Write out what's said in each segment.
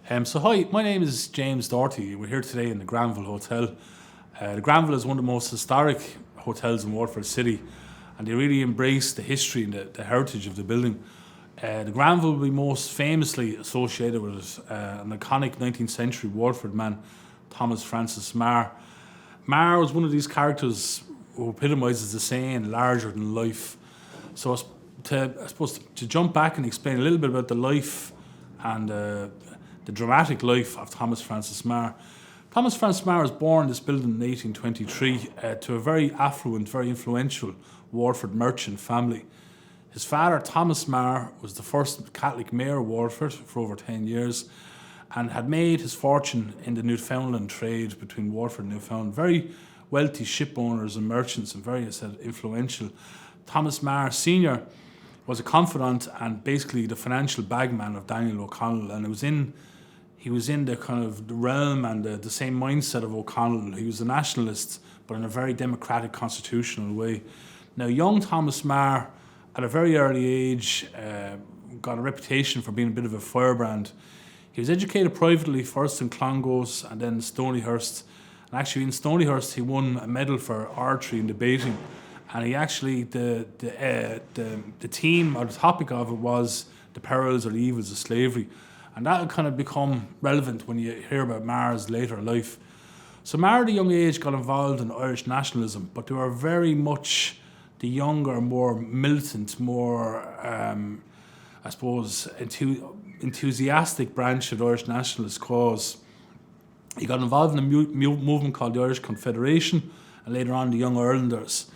So hi, my name is James Doherty. We're here today in the Granville Hotel. The Granville is one of the most historic hotels in Waterford City, and they really embrace the history and the heritage of the building. The Granville will be most famously associated with an iconic 19th century Waterford man, Thomas Francis Meagher. Meagher was one of these characters who epitomises the saying, larger than life. So I suppose to jump back and explain a little bit about the life and the dramatic life of Thomas Francis Meagher. Thomas Francis Meagher was born in this building in 1823 to a very affluent, very influential Waterford merchant family. His father, Thomas Meagher, was the first Catholic mayor of Waterford for over 10 years and had made his fortune in the Newfoundland trade between Waterford and Newfoundland. Very wealthy ship owners and merchants and very influential. Thomas Meagher Sr. was a confidant and basically the financial bagman of Daniel O'Connell, and he was in the kind of the realm and the same mindset of O'Connell. He was a nationalist, but in a very democratic, constitutional way. Now, young Thomas Meagher, at a very early age, got a reputation for being a bit of a firebrand. He was educated privately, first in Clongowes and then Stonyhurst. And actually in Stonyhurst, he won a medal for archery and debating. And he actually, the theme or the topic of it was the perils or the evils of slavery. And that'll kind of become relevant when you hear about Meagher's later life. So Meagher at a young age got involved in Irish nationalism, but they were very much the younger, more militant, more, I suppose, enthusiastic branch of the Irish nationalist cause. He got involved in a movement called the Irish Confederation and later on the Young Irelanders.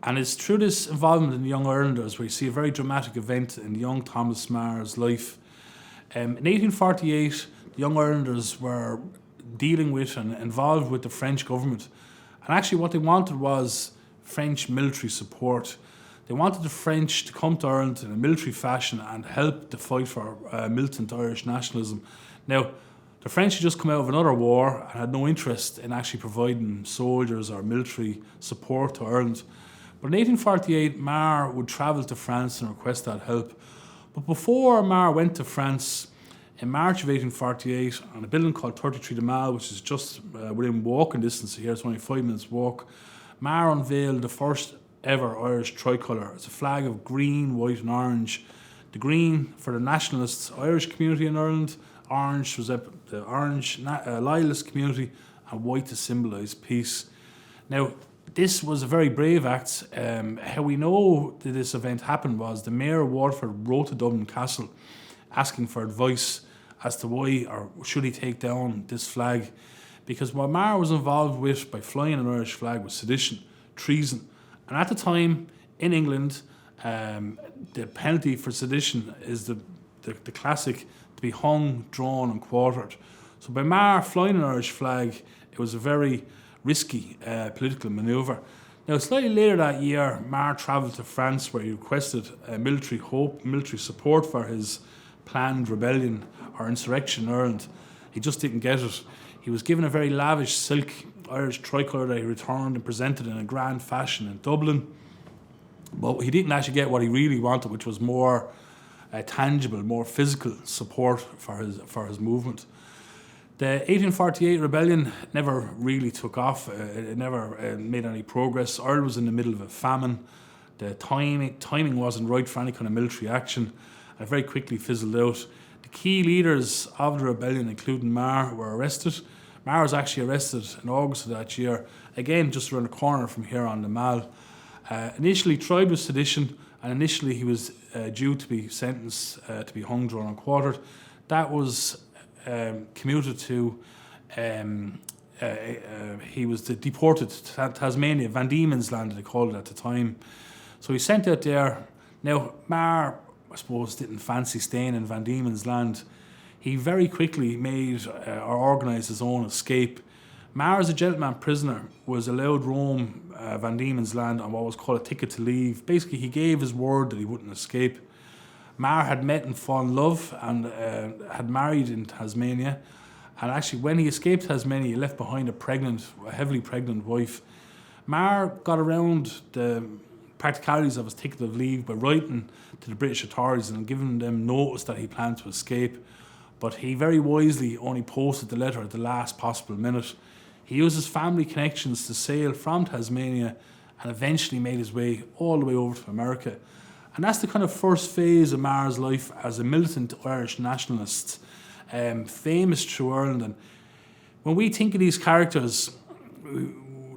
And it's through this involvement in the Young Irelanders where you see a very dramatic event in young Thomas Meagher's life. In 1848, the Young Irelanders were dealing with and involved with the French government. And actually what they wanted was French military support. They wanted the French to come to Ireland in a military fashion and help the fight for militant Irish nationalism. Now, the French had just come out of another war and had no interest in actually providing soldiers or military support to Ireland. But in 1848, Meagher would travel to France and request that help. But before Meagher went to France, in March of 1848, on a building called 33 de Mall, which is just within walking distance here, it's only 5 minutes walk, Meagher unveiled the first ever Irish tricolour. It's a flag of green, white and orange. The green for the nationalist Irish community in Ireland, orange was the orange loyalist community, and white to symbolise peace. Now, this was a very brave act. How we know that this event happened was the Mayor of Waterford wrote to Dublin Castle asking for advice as to why or should he take down this flag. Because what Meagher was involved with by flying an Irish flag was sedition, treason. And at the time, in England, the penalty for sedition is the classic to be hung, drawn and quartered. So by Meagher flying an Irish flag, it was a very risky political manoeuvre. Now, slightly later that year, Meagher travelled to France where he requested military support for his planned rebellion or insurrection in Ireland. He just didn't get it. He was given a very lavish silk Irish tricolour that he returned and presented in a grand fashion in Dublin. But he didn't actually get what he really wanted, which was more tangible, more physical support for his movement. The 1848 rebellion never really took off. It never made any progress. Ireland was in the middle of a famine. The timing wasn't right for any kind of military action, and it very quickly fizzled out. The key leaders of the rebellion, including Meagher, were arrested. Meagher was actually arrested in August of that year, again just around the corner from here on the Mall. Initially tried with sedition, and initially he was due to be sentenced to be hung, drawn and quartered. That was commuted to, he was deported to Tasmania, Van Diemen's Land they called it at the time. So he sent out there. Now Meagher, I suppose, didn't fancy staying in Van Diemen's Land. He very quickly made or organised his own escape. Meagher, as a gentleman prisoner, was allowed roam Van Diemen's Land on what was called a ticket to leave. Basically, he gave his word that he wouldn't escape. Meagher had met and fallen in love and had married in Tasmania. And actually, when he escaped Tasmania, he left behind a heavily pregnant wife. Meagher got around the practicalities of his ticket of leave by writing to the British authorities and giving them notice that he planned to escape. but he very wisely only posted the letter at the last possible minute. He used his family connections to sail from Tasmania and eventually made his way all the way over to America. And that's the kind of first phase of Meagher's life as a militant Irish nationalist, famous through Ireland. And when we think of these characters,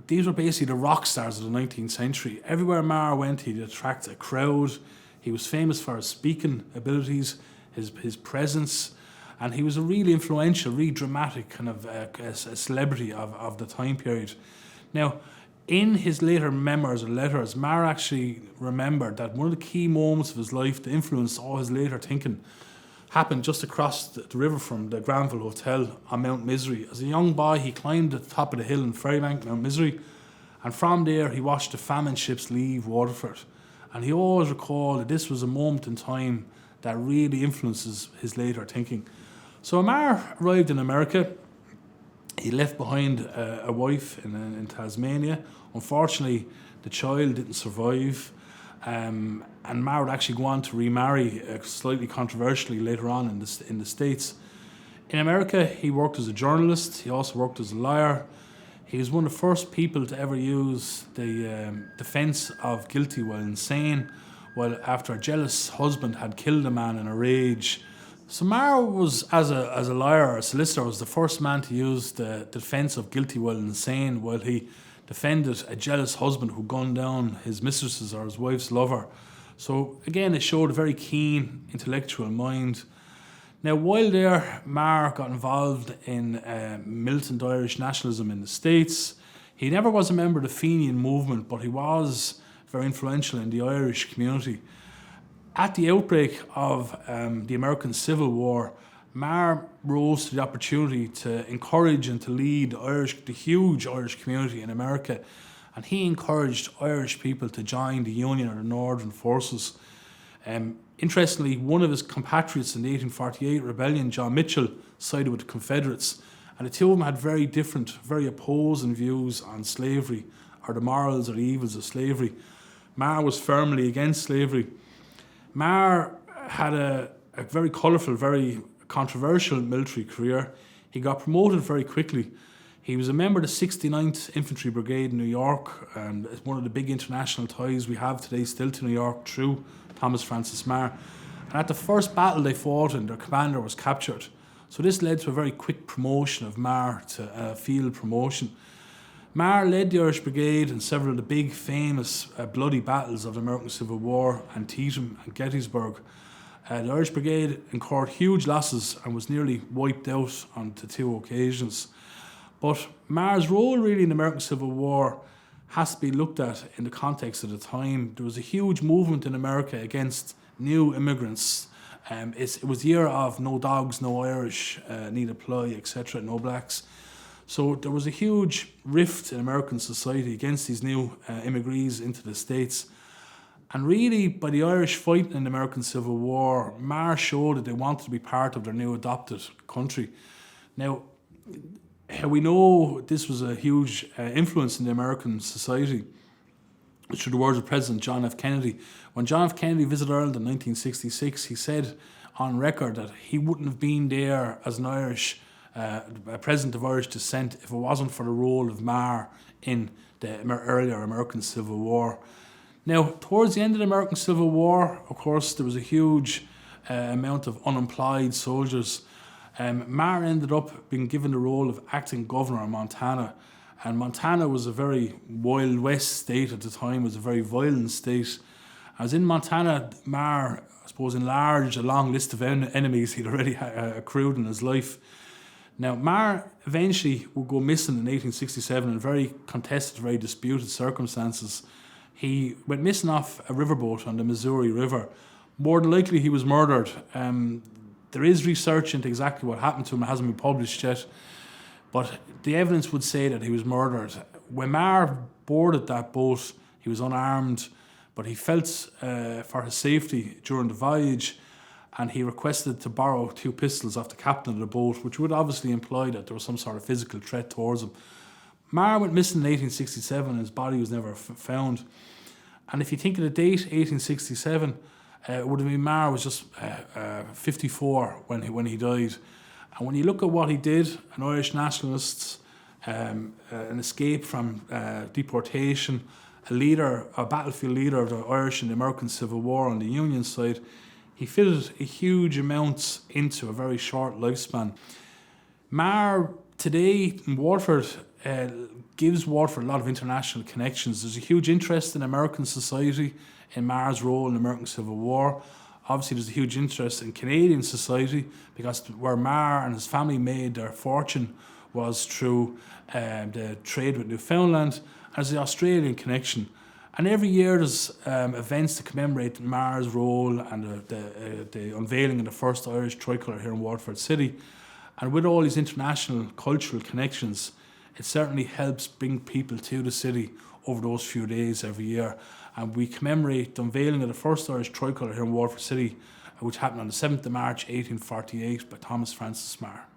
these were basically the rock stars of the 19th century. Everywhere Meagher went, he'd attract a crowd. He was famous for his speaking abilities, his presence, and he was a really influential, really dramatic kind of a celebrity of the time period. Now, in his later memoirs or letters, Meagher actually remembered that one of the key moments of his life that influenced all his later thinking happened just across the river from the Granville Hotel on Mount Misery. As a young boy, he climbed the top of the hill in Ferrybank, Mount Misery, and from there he watched the famine ships leave Waterford. And he always recalled that this was a moment in time that really influences his later thinking. So Meagher arrived in America. He left behind a wife in Tasmania. Unfortunately, the child didn't survive. And Meagher would actually go on to remarry slightly controversially later on in the States. In America, he worked as a journalist. He also worked as a lawyer. He was one of the first people to ever use the defence of guilty while insane, while after a jealous husband had killed a man in a rage. So Meagher was, as a lawyer, a solicitor, was the first man to use the defence of guilty while insane, while he defended a jealous husband who gunned down his mistress's or his wife's lover. So again, it showed a very keen intellectual mind. Now, while there, Meagher got involved in militant Irish nationalism in the States. He never was a member of the Fenian movement, but he was very influential in the Irish community. At the outbreak of the American Civil War, Meagher rose to the opportunity to encourage and to lead the huge Irish community in America, and he encouraged Irish people to join the Union or the Northern Forces. Interestingly, one of his compatriots in the 1848 rebellion, John Mitchell, sided with the Confederates, and the two of them had very different, very opposing views on slavery or the morals or the evils of slavery. Meagher was firmly against slavery. Meagher had a very colourful, very controversial military career. He got promoted very quickly. He was a member of the 69th Infantry Brigade in New York, and it's one of the big international ties we have today still to New York through Thomas Francis Meagher. And at the first battle they fought in, their commander was captured. So this led to a very quick promotion of Meagher to field promotion. Meagher led the Irish Brigade in several of the big, famous, bloody battles of the American Civil War, Antietam and Gettysburg. The Irish Brigade incurred huge losses and was nearly wiped out on the two occasions. But Meagher's role really in the American Civil War has to be looked at in the context of the time. There was a huge movement in America against new immigrants. It was the year of no dogs, no Irish, need apply, etc., no blacks. So there was a huge rift in American society against these new immigrants into the States. And really, by the Irish fighting in the American Civil War, Meagher showed that they wanted to be part of their new adopted country. Now, we know this was a huge influence in the American society through the words of President John F. Kennedy. When John F. Kennedy visited Ireland in 1966, he said on record that he wouldn't have been there as an Irish a president of Irish descent if it wasn't for the role of Meagher in the earlier American Civil War. Now, towards the end of the American Civil War, of course, there was a huge amount of unemployed soldiers. Meagher ended up being given the role of acting governor of Montana, and Montana was a very Wild West state at the time, was a very violent state. As in Montana, Meagher, I suppose, enlarged a long list of enemies he'd already accrued in his life. Now, Meagher eventually would go missing in 1867 in very contested, very disputed circumstances. He went missing off a riverboat on the Missouri River. More than likely, he was murdered. There is research into exactly what happened to him. It hasn't been published yet. But the evidence would say that he was murdered. When Meagher boarded that boat, he was unarmed, but he felt for his safety during the voyage, and he requested to borrow 2 pistols off the captain of the boat, which would obviously imply that there was some sort of physical threat towards him. Meagher went missing in 1867 and his body was never found. And if you think of the date, 1867, It would have been Meagher was just 54 when he died. And when you look at what he did, an Irish nationalist, an escape from deportation, a battlefield leader of the Irish and the American Civil War on the Union side, he fitted a huge amount into a very short lifespan. Meagher today in Waterford gives Waterford a lot of international connections. There's a huge interest in American society in Meagher's role in the American Civil War. Obviously, there's a huge interest in Canadian society because where Meagher and his family made their fortune was through the trade with Newfoundland. There's the Australian connection. And every year there's events to commemorate Meagher's role and the unveiling of the first Irish tricolour here in Waterford City. And with all these international cultural connections, it certainly helps bring people to the city over those few days every year. And we commemorate the unveiling of the first Irish tricolour here in Waterford City, which happened on the 7th of March 1848 by Thomas Francis Meagher.